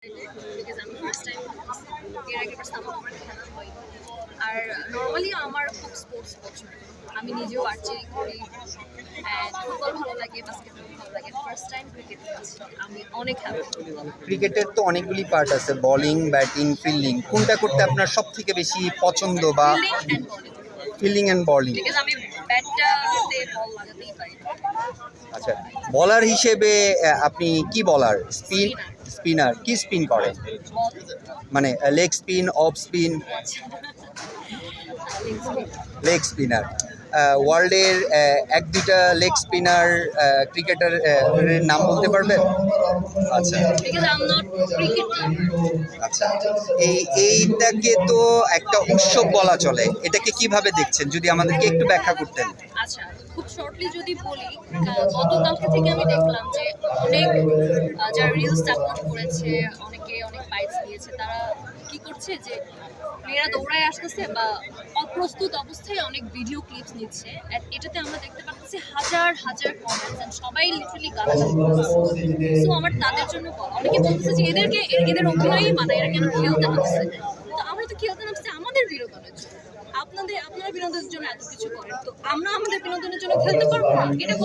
ক্রিকেটে, বিকজ আমি first time এর আগে আমার খেলা হয়। আর নর্মালি আমার খুব স্পোর্টস পছন্দ, আমি নিজেও আর্চারি করি, ফুটবল ভালো লাগে, বাস্কেটবল ভালো লাগে। ফার্স্ট টাইম ক্রিকেট খেলছি, আমি অনেক হ্যাপি। ক্রিকেটের তো অনেকগুলি পার্ট আছে, বোলিং, ব্যাটিং, ফিল্ডিং। কোনটা করতে আপনার সব থেকে বেশি পছন্দ বা ফিল্ডিং অ্যান্ড বোলিং? বিকজ আমি ব্যাটটাতে বল লাগাতেই পারি। আচ্ছা, বলার হিসেবে আপনি কি বলার? স্পিনার কি স্পিন করেন? মানে leg spin, off spin? Leg spinner. ওয়ার্ল্ডের এক দুইটা লেগ স্পিনার ক্রিকেটার নাম বলতে পারবেন? আচ্ছা আচ্ছা, এইটাকে তো একটা উৎসব বলা চলে, এটাকে কিভাবে দেখছেন যদি আমাদেরকে একটু ব্যাখ্যা করতেন? আচ্ছা, খুব শর্টলি যদি বলি, গতকালকে থেকে আমি দেখলাম যে অনেক যারা রিলস আপলোড করেছে, অনেকে অনেক বাইটস দিয়েছে, তারা কি করছে যে মেয়েরা দৌড়ায় আসতেছে বা অপ্রস্তুত অবস্থায় অনেক ভিডিও ক্লিপস নিচ্ছে। এটাতে আমরা দেখতে পাচ্ছি হাজার হাজার কমেন্টস, সবাই লিটারালি গালাগালি করছে। সো আমার তাদের জন্য বলা, অনেকে বলছে যে এদের অভিনয়ই মানায়, এরা কেন খেলতে নামছে। তো আমরা তো খেলতে নামছি আমাদের বিনোদনের জন্য, আপনারা বিনোদনের জন্য এত কিছু করেন, তো আমরা আমাদের বিনোদনের জন্য খেলতে পারবো না? এটা